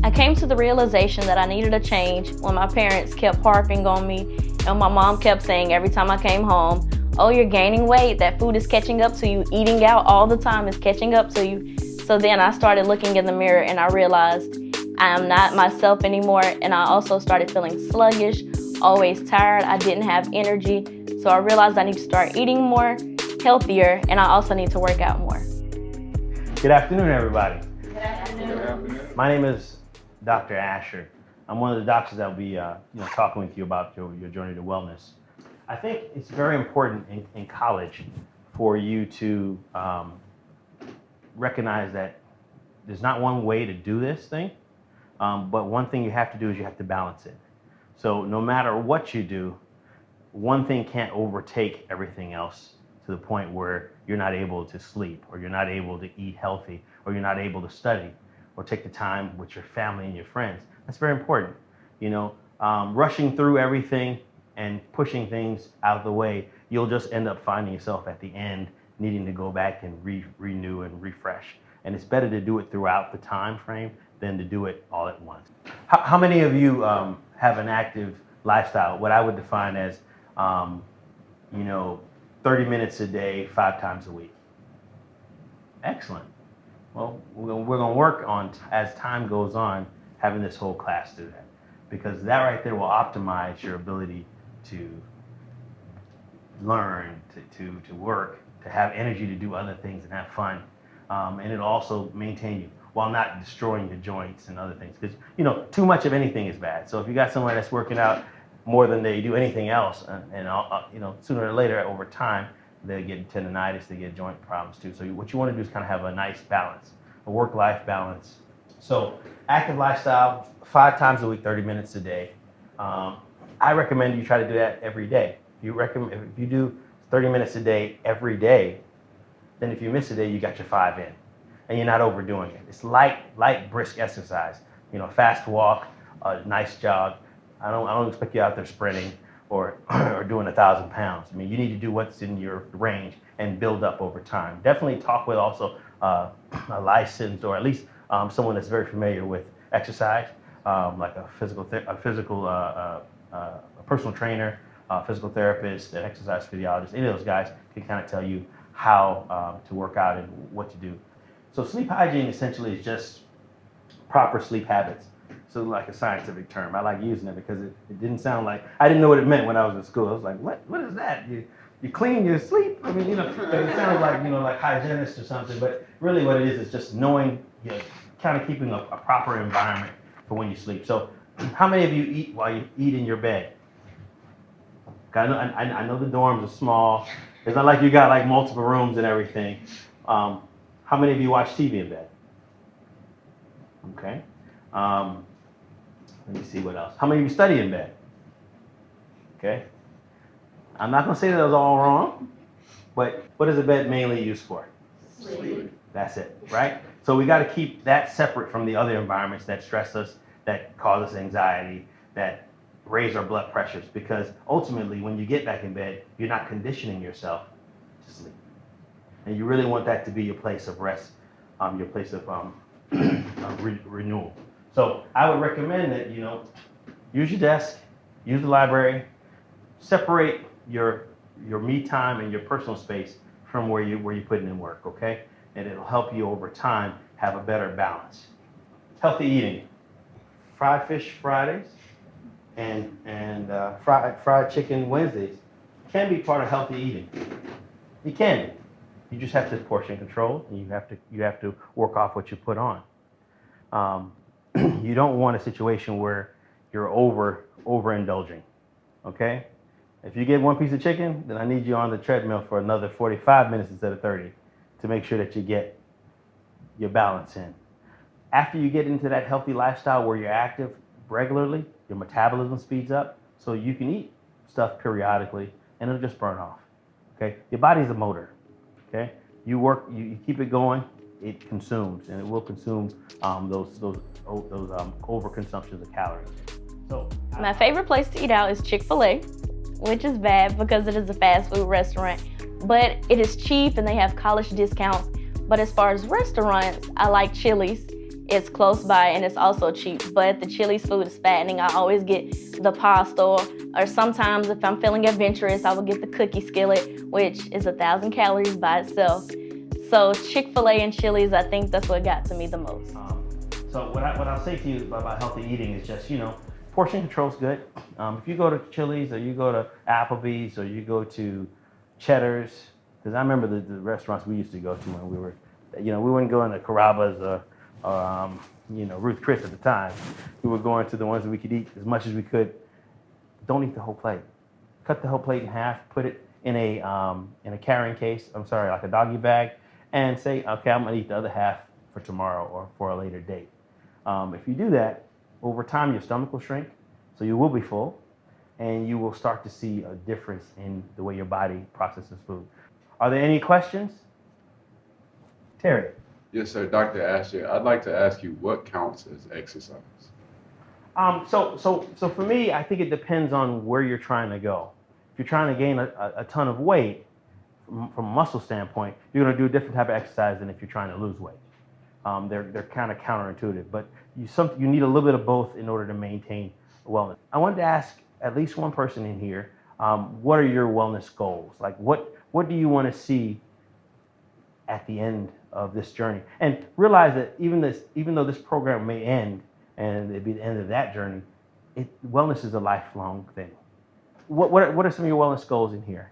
I came to the realization that I needed a change when my parents kept harping on me, and my mom kept saying every time I came home, "Oh, you're gaining weight, that food is catching up to you, eating out all the time is catching up to you." So then I started looking in the mirror and I realized I am not myself anymore, and I also started feeling sluggish, always tired, I didn't have energy. So I realized I need to start eating more, healthier, and I also need to work out more. Good afternoon, everybody. Good afternoon. Good afternoon. My name is Dr. Asher. I'm one of the doctors that will be talking with you about your journey to wellness. I think it's very important in college for you to recognize that there's not one way to do this thing, but one thing you have to do is you have to balance it. So no matter what you do, one thing can't overtake everything else to the point where you're not able to sleep, or you're not able to eat healthy, or you're not able to study, or take the time with your family and your friends. That's very important. Rushing through everything and pushing things out of the way, you'll just end up finding yourself at the end needing to go back and renew and refresh. And it's better to do it throughout the time frame than to do it all at once. How many of you have an active lifestyle, what I would define as 30 minutes a day, 5 times a week? Excellent. Well, we're going to work on, as time goes on, having this whole class do that, because that right there will optimize your ability to learn, to work, to have energy to do other things and have fun, and it'll also maintain you while not destroying your joints and other things, because too much of anything is bad. So if you got someone that's working out more than they do anything else, and sooner or later over time they get tendonitis, they get joint problems too. So what you want to do is kind of have a nice balance, a work-life balance. So active lifestyle, 5 times a week, 30 minutes a day. I recommend you try to do that every day. If you do 30 minutes a day every day, then if you miss a day, you got your 5 in, and you're not overdoing it. It's light, brisk exercise. Fast walk, a nice jog. I don't expect you out there sprinting or doing 1,000 pounds. I mean, you need to do what's in your range and build up over time. Definitely talk with also a licensed, or at least someone that's very familiar with exercise, like a personal trainer, physical therapist, an exercise physiologist. Any of those guys can kind of tell you how to work out and what to do. So sleep hygiene essentially is just proper sleep habits. So like a scientific term. I like using it because it didn't sound like, I didn't know what it meant when I was in school. I was like, what is that? You clean your sleep? I mean, it sounded like, like hygienist or something, but really what it is just knowing, kind of keeping a proper environment for when you sleep. So how many of you eat while you eat in your bed? I know the dorms are small. It's not like you got like multiple rooms and everything. How many of you watch TV in bed? Okay. Let me see what else. How many of you study in bed? Okay. I'm not going to say that was all wrong, but what is the bed mainly used for? Sleep. That's it, right? So we got to keep that separate from the other environments that stress us, that cause us anxiety, that raise our blood pressures, because ultimately when you get back in bed, you're not conditioning yourself to sleep. And you really want that to be your place of rest, your place of renewal. So I would recommend that, use your desk, use the library, separate your me time and your personal space from where you're putting in work, okay? And it'll help you over time have a better balance. Healthy eating, fried fish Fridays and fried chicken Wednesdays can be part of healthy eating. It can be. You just have to portion control, and you have to work off what you put on. You don't want a situation where you're overindulging, okay? If you get 1 piece of chicken, then I need you on the treadmill for another 45 minutes instead of 30 to make sure that you get your balance in. After you get into that healthy lifestyle where you're active regularly, your metabolism speeds up, so you can eat stuff periodically and it'll just burn off, okay? Your body's a motor, okay? You work, you keep it going, it consumes, and it will consume those overconsumptions of calories. So my favorite place to eat out is Chick-fil-A, which is bad because it is a fast food restaurant, but it is cheap and they have college discounts. But as far as restaurants, I like Chili's. It's close by and it's also cheap, but the Chili's food is fattening. I always get the pasta, or sometimes if I'm feeling adventurous, I will get the cookie skillet, which is 1,000 calories by itself. So Chick-fil-A and Chili's, I think that's what got to me the most. So what I'll say to you about healthy eating is just, portion control's good. If you go to Chili's or you go to Applebee's or you go to Cheddar's, because I remember the restaurants we used to go to when we were, we wouldn't go into Carrabba's or Ruth Chris at the time. We were going to the ones that we could eat as much as we could. Don't eat the whole plate. Cut the whole plate in half, put it in a carrying case, like a doggy bag, and say, okay, I'm gonna eat the other half for tomorrow or for a later date. If you do that, over time your stomach will shrink, so you will be full, and you will start to see a difference in the way your body processes food. Are there any questions? Terry. Yes, sir, Dr. Asher. I'd like to ask you, what counts as exercise? So for me, I think it depends on where you're trying to go. If you're trying to gain a ton of weight, from a muscle standpoint, you're going to do a different type of exercise than if you're trying to lose weight. They're kind of counterintuitive, but you need a little bit of both in order to maintain wellness. I wanted to ask at least one person in here, what are your wellness goals? Like what do you want to see at the end of this journey? And realize that even though this program may end and it'd be the end of that journey, wellness is a lifelong thing. What are some of your wellness goals in here?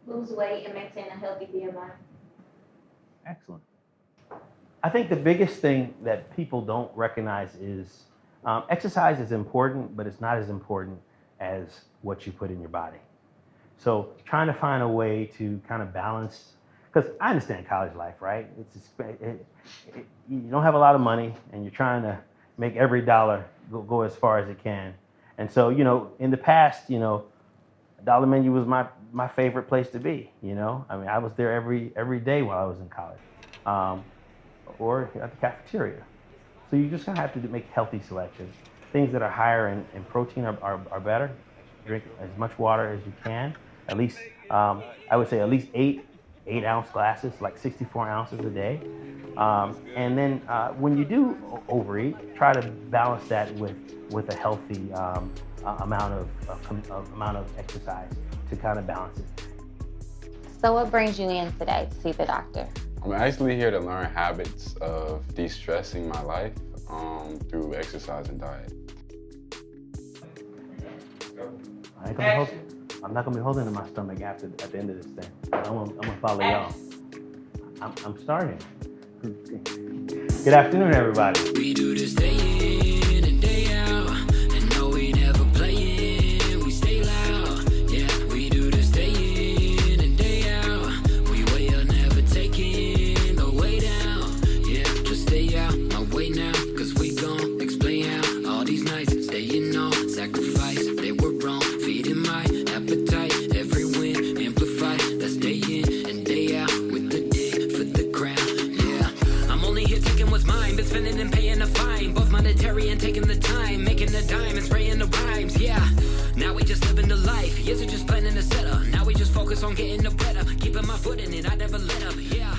Lose weight and maintain a healthy BMI. Excellent. I think the biggest thing that people don't recognize is exercise is important, but it's not as important as what you put in your body. So trying to find a way to kind of balance, because I understand college life, right? You don't have a lot of money and you're trying to make every dollar go as far as it can. And so, in the past, Dollar Menu was my favorite place to be, I was there every day while I was in college, or at the cafeteria. So you just kind of have to make healthy selections. Things that are higher in protein are better. Drink as much water as you can. At least, I would say at least 8-ounce glasses, like 64 ounces a day. And then when you do overeat, try to balance that with a healthy amount of exercise to kind of balance it. So what brings you in today to see the doctor? I'm actually here to learn habits of de-stressing my life through exercise and diet. I'm not gonna be holding in my stomach at the end of this thing. I'm gonna follow y'all. I'm starting. Good afternoon, everybody. We do this day in and day out, and no, we never playing, we stay loud. Yeah, we do this day in and day out. We will never taking the way down. Yeah, just stay out my way now, cause we gon' explain how all these nights staying on sacrifice. They were wrong, feeding my appetite. Every win amplify. That's day in and day out with the dig for the crown. Yeah, I'm only here taking what's mine, but spending and paying a fine. Both monetary and taking the time, making the dime and spraying the rhymes. Yeah, now we just living the life. Years are just planning to set up. Now we just focus on getting the better, keeping my foot in it. I never let up. Yeah.